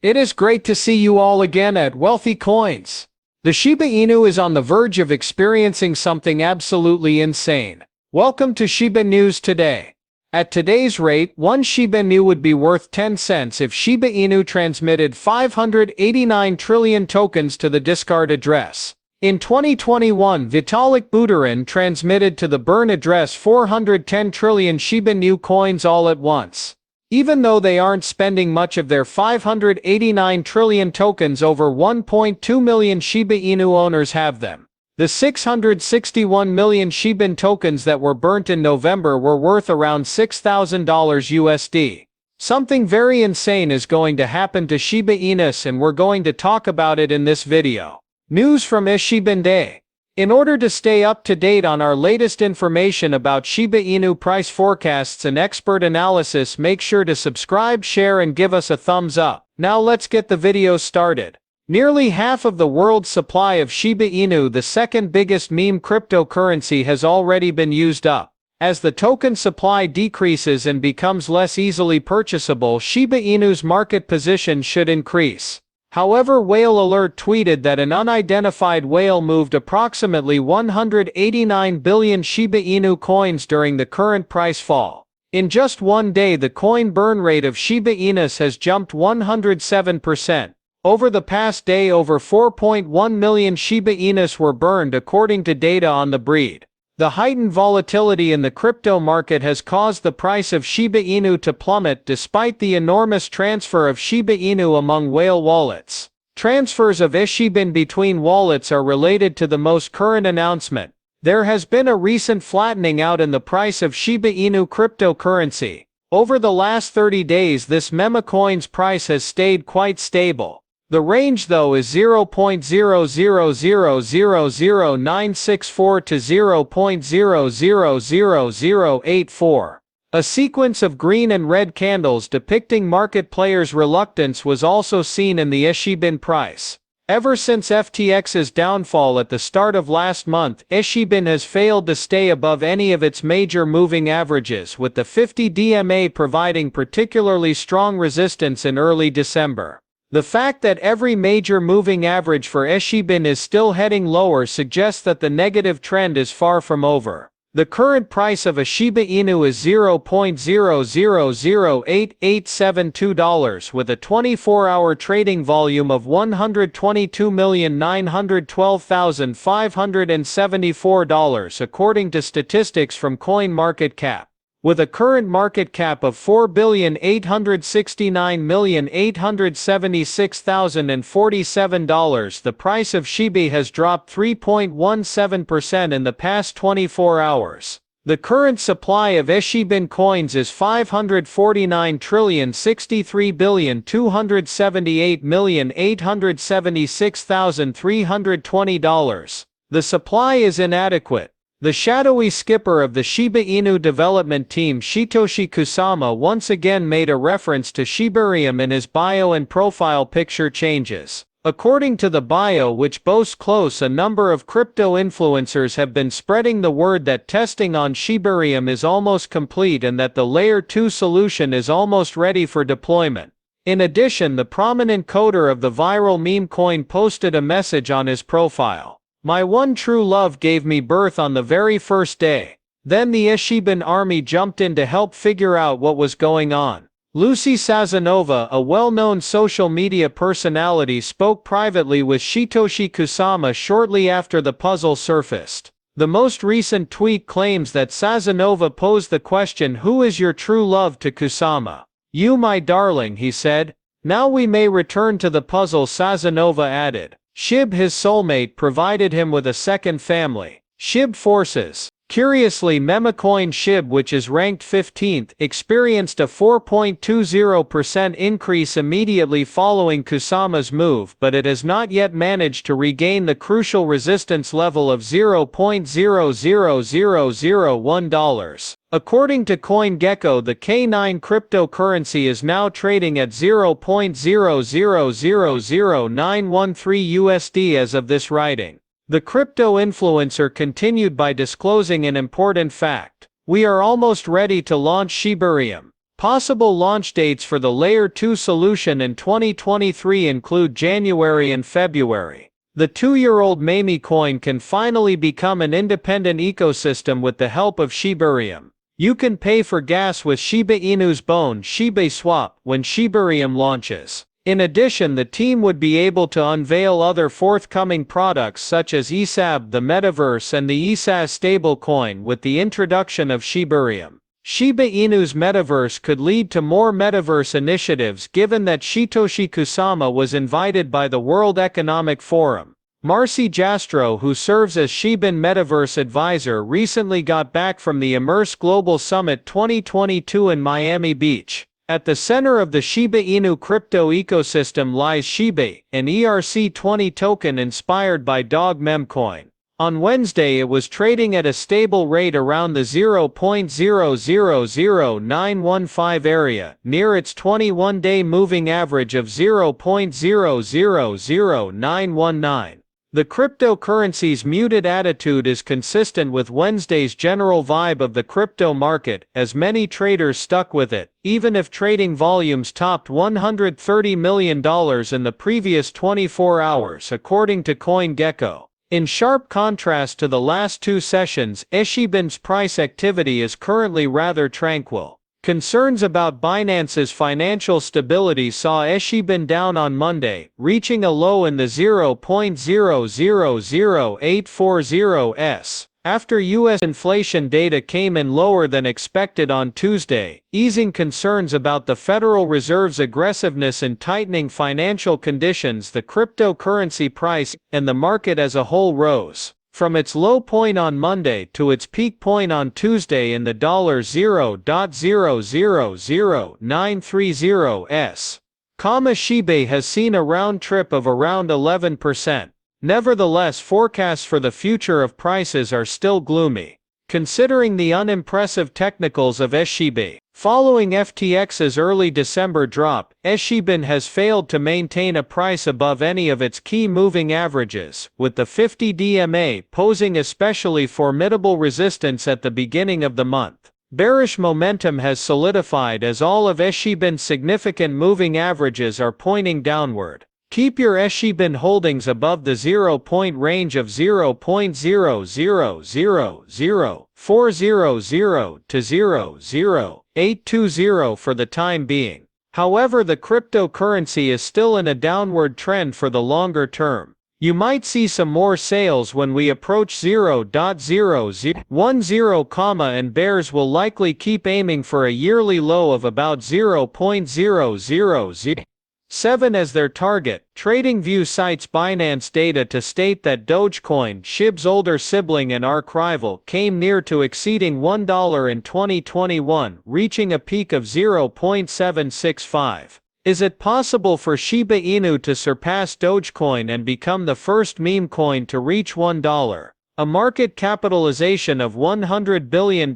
It is great to see you all again at Wealthy Coins. The Shiba Inu is on the verge of experiencing something absolutely insane. Welcome to Shiba News today. At today's rate, one Shiba Inu would be worth 10 cents if Shiba Inu transmitted 589 trillion tokens to the discard address. In 2021, Vitalik Buterin transmitted to the burn address 410 trillion Shiba Inu coins all at once. Even though they aren't spending much of their 589 trillion tokens, over 1.2 million Shiba Inu owners have them. The 661 million Shiba tokens that were burnt in November were worth around $6,000 USD. Something very insane is going to happen to Shiba Inus, and we're going to talk about it in this video. News from Shiba Day. In order to stay up to date on our latest information about Shiba Inu price forecasts and expert analysis, make sure to subscribe, share, and give us a thumbs up. Now let's get the video started. Nearly half of the world's supply of Shiba Inu, the second biggest meme cryptocurrency, has already been used up. As the token supply decreases and becomes less easily purchasable, Shiba Inu's market position should increase. However, Whale Alert tweeted that an unidentified whale moved approximately 189 billion Shiba Inu coins during the current price fall. In just one day, the coin burn rate of Shiba Inus has jumped 107%. Over the past day, over 4.1 million Shiba Inus were burned according to data on the breed. The heightened volatility in the crypto market has caused the price of Shiba Inu to plummet despite the enormous transfer of Shiba Inu among whale wallets. Transfers of Shiba between wallets are related to the most current announcement. There has been a recent flattening out in the price of Shiba Inu cryptocurrency. Over the last 30 days, this meme coin's price has stayed quite stable. The range, though, is 0.0000964 to 0.0000084. A sequence of green and red candles depicting market players' reluctance was also seen in the Shiba price. Ever since FTX's downfall at the start of last month, Shiba has failed to stay above any of its major moving averages, with the 50 DMA providing particularly strong resistance in early December. The fact that every major moving average for Shiba is still heading lower suggests that the negative trend is far from over. The current price of a Shiba Inu is $0.0008872 with a 24-hour trading volume of $122,912,574 according to statistics from CoinMarketCap. With a current market cap of $4,869,876,047, the price of Shiba has dropped 3.17% in the past 24 hours. The current supply of Shiba coins is 549,63,278,876,320. The supply is inadequate. The shadowy skipper of the Shiba Inu development team, Satoshi Kusama, once again made a reference to Shibarium in his bio and profile picture changes. According to the bio, which boasts close, a number of crypto influencers have been spreading the word that testing on Shibarium is almost complete and that the Layer 2 solution is almost ready for deployment. In addition, the prominent coder of the viral meme coin posted a message on his profile. "My one true love gave me birth on the very first day." Then the Shiban army jumped in to help figure out what was going on. Lucy Sazonova, a well-known social media personality, spoke privately with Satoshi Kusama shortly after the puzzle surfaced. The most recent tweet claims that Sazonova posed the question, "Who is your true love?" to Kusama. "You, my darling," he said. "Now we may return to the puzzle," Sazonova added. Shib, his soulmate, provided him with a second family. Shib forces. Curiously, meme coin Shib, which is ranked 15th, experienced a 4.20% increase immediately following Kusama's move, but it has not yet managed to regain the crucial resistance level of $0.00001. According to CoinGecko, the K9 cryptocurrency is now trading at $0.0000913 USD as of this writing. The crypto influencer continued by disclosing an important fact. "We are almost ready to launch Shibarium. Possible launch dates for the Layer 2 solution in 2023 include January and February. The 2-year-old meme coin can finally become an independent ecosystem with the help of Shibarium. You can pay for gas with Shiba Inu's Bone Shiba Swap when Shibarium launches. In addition, the team would be able to unveil other forthcoming products such as ESAB, the Metaverse, and the ESAS stablecoin with the introduction of Shibarium. Shiba Inu's Metaverse could lead to more Metaverse initiatives given that Shitoshi Kusama was invited by the World Economic Forum. Marcy Jastro, who serves as Shiban Metaverse advisor, recently got back from the Immerse Global Summit 2022 in Miami Beach. At the center of the Shiba Inu crypto ecosystem lies Shiba, an ERC20 token inspired by Dog Memcoin. On Wednesday, it was trading at a stable rate around the 0.000915 area, near its 21-day moving average of 0.000919. The cryptocurrency's muted attitude is consistent with Wednesday's general vibe of the crypto market, as many traders stuck with it, even if trading volumes topped $130 million in the previous 24 hours, according to CoinGecko. In sharp contrast to the last two sessions, Shiban's price activity is currently rather tranquil. Concerns about Binance's financial stability saw Shiban down on Monday, reaching a low in the 0.000840s. After U.S. inflation data came in lower than expected on Tuesday, easing concerns about the Federal Reserve's aggressiveness in tightening financial conditions, the cryptocurrency price and the market as a whole rose. From its low point on Monday to its peak point on Tuesday in the $0.000930s. Shiba has seen a round trip of around 11%. Nevertheless, forecasts for the future of prices are still gloomy. Considering the unimpressive technicals of Shiba, following FTX's early December drop, Shiban has failed to maintain a price above any of its key moving averages, with the 50 DMA posing especially formidable resistance at the beginning of the month. Bearish momentum has solidified as all of Shiban's significant moving averages are pointing downward. Keep your Shiban holdings above the 0-point range of 0.000400 to 0.0820 for the time being. However, the cryptocurrency is still in a downward trend for the longer term. You might see some more sales when we approach 0.0010, and bears will likely keep aiming for a yearly low of about 0.000. 7 as their target. TradingView cites Binance data to state that Dogecoin, Shib's older sibling and arch rival, came near to exceeding $1 in 2021, reaching a peak of 0.765. Is it possible for Shiba Inu to surpass Dogecoin and become the first meme coin to reach $1? A market capitalization of $100 billion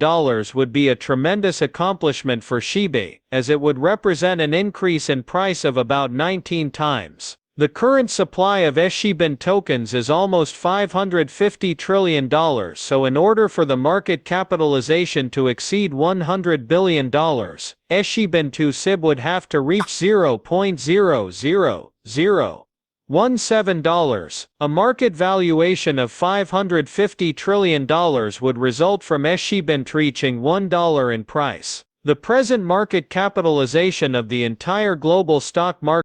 would be a tremendous accomplishment for Shiba, as it would represent an increase in price of about 19 times. The current supply of Shiban tokens is almost $550 trillion, so in order for the market capitalization to exceed $100 billion, Shiban 2 SIB would have to reach $0.00017. A market valuation of $550 trillion would result from Shiban reaching $1 in price. The present market capitalization of the entire global stock market